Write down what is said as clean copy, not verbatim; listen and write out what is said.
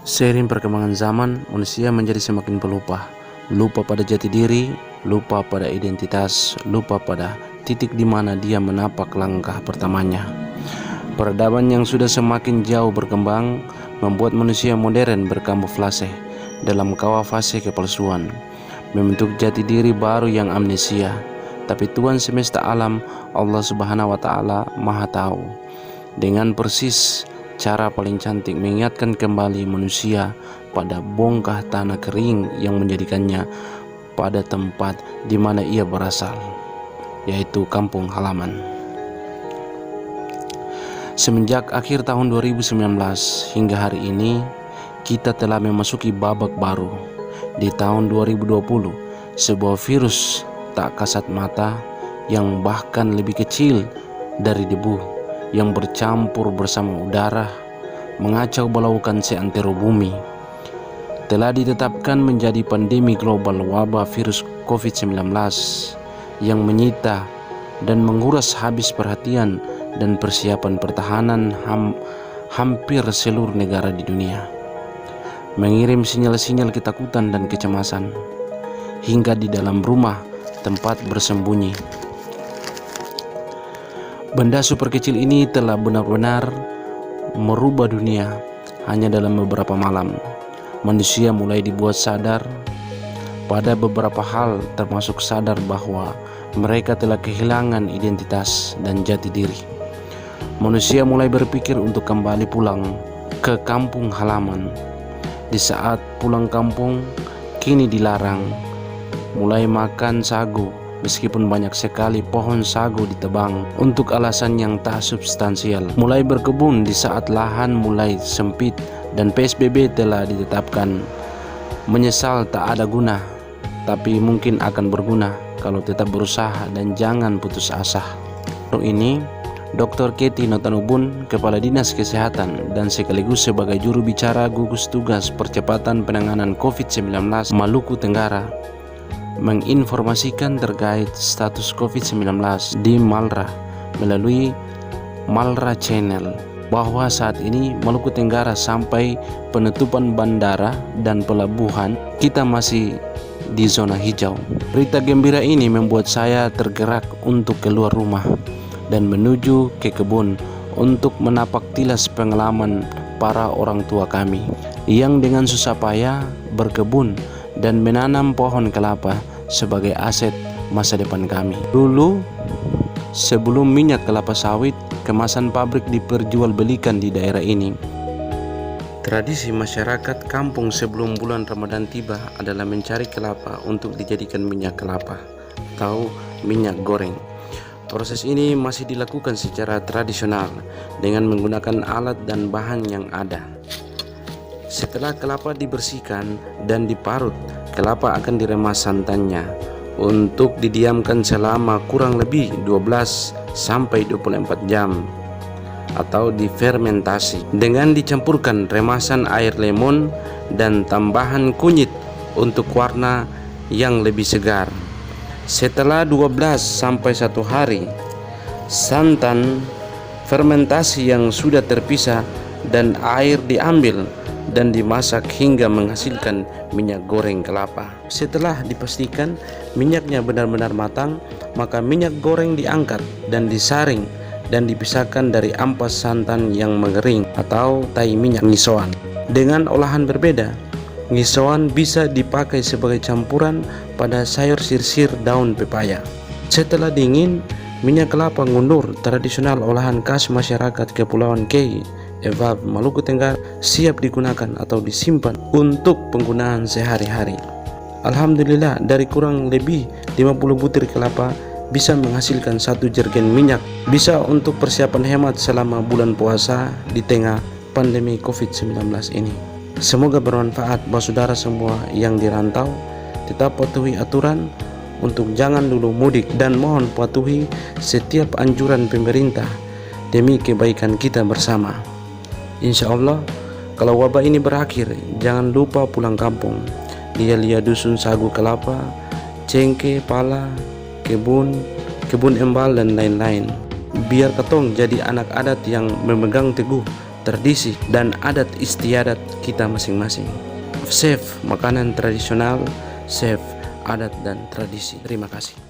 Seiring perkembangan zaman, manusia menjadi semakin pelupa. Lupa pada jati diri, lupa pada identitas, lupa pada titik di mana dia menapak langkah pertamanya. Peradaban yang sudah semakin jauh berkembang membuat manusia modern berkamuflase dalam kawah fase kepalsuan, membentuk jati diri baru yang amnesia. Tapi Tuhan semesta alam, Allah Subhanahu wa Ta'ala, Maha Tahu dengan persis cara paling cantik mengingatkan kembali manusia pada bongkah tanah kering yang menjadikannya pada tempat di mana ia berasal, yaitu kampung halaman. Semenjak akhir tahun 2019 hingga hari ini, kita telah memasuki babak baru. Di tahun 2020, sebuah virus tak kasat mata yang bahkan lebih kecil dari debu yang bercampur bersama udara mengacau balaukan seantero bumi telah ditetapkan menjadi pandemi global wabah virus COVID-19 yang menyita dan menguras habis perhatian dan persiapan pertahanan hampir seluruh negara di dunia, mengirim sinyal-sinyal ketakutan dan kecemasan hingga di dalam rumah tempat bersembunyi. Benda super kecil ini telah benar-benar merubah dunia. Hanya dalam beberapa malam, manusia mulai dibuat sadar pada beberapa hal, termasuk sadar bahwa mereka telah kehilangan identitas dan jati diri. Manusia mulai berpikir untuk kembali pulang ke kampung halaman. Di saat pulang kampung kini dilarang, mulai makan sagu meskipun banyak sekali pohon sagu ditebang untuk alasan yang tak substansial, mulai berkebun di saat lahan mulai sempit dan PSBB telah ditetapkan. Menyesal tak ada guna, tapi mungkin akan berguna kalau tetap berusaha dan jangan putus asa. Untuk ini, Dr. Ketty Notanubun, Kepala Dinas Kesehatan dan sekaligus sebagai juru bicara gugus tugas percepatan penanganan COVID-19 Maluku Tenggara, menginformasikan terkait status COVID-19 di Malra melalui Malra Channel bahwa saat ini Maluku Tenggara sampai penutupan bandara dan pelabuhan kita masih di zona hijau. Berita gembira ini membuat saya tergerak untuk keluar rumah dan menuju ke kebun untuk menapak tilas pengalaman para orang tua kami yang dengan susah payah berkebun dan menanam pohon kelapa sebagai aset masa depan kami. Dulu, sebelum minyak kelapa sawit kemasan pabrik diperjualbelikan di daerah ini, tradisi masyarakat kampung sebelum bulan Ramadan tiba adalah mencari kelapa untuk dijadikan minyak kelapa atau minyak goreng. Proses ini masih dilakukan secara tradisional dengan menggunakan alat dan bahan yang ada. Setelah kelapa dibersihkan dan diparut, kelapa akan diremas santannya untuk didiamkan selama kurang lebih 12 sampai 24 jam atau difermentasi dengan dicampurkan remasan air lemon dan tambahan kunyit untuk warna yang lebih segar. Setelah 12 sampai 1 hari, santan fermentasi yang sudah terpisah dan air diambil dan dimasak hingga menghasilkan minyak goreng kelapa. Setelah dipastikan minyaknya benar-benar matang, maka minyak goreng diangkat dan disaring dan dipisahkan dari ampas santan yang mengering atau tai minyak ngisoan. Dengan olahan berbeda, ngisoan bisa dipakai sebagai campuran pada sayur sisir daun pepaya. Setelah dingin, minyak kelapa ngundur tradisional olahan khas masyarakat Kepulauan Kei Evab Maluku Tenggara siap digunakan atau disimpan untuk penggunaan sehari-hari. Alhamdulillah, dari kurang lebih 50 butir kelapa bisa menghasilkan 1 jerigen minyak, bisa untuk persiapan hemat selama bulan puasa di tengah pandemi COVID-19 ini. Semoga bermanfaat buat saudara semua yang dirantau. Tetap patuhi aturan untuk jangan dulu mudik dan mohon patuhi setiap anjuran pemerintah demi kebaikan kita bersama. Insya Allah, kalau wabah ini berakhir, jangan lupa pulang kampung. Lihat-lihat dusun sagu kelapa, cengkeh, pala, kebun embal dan lain-lain. Biar ketong jadi anak adat yang memegang teguh tradisi dan adat istiadat kita masing-masing. Chef makanan tradisional, chef adat dan tradisi. Terima kasih.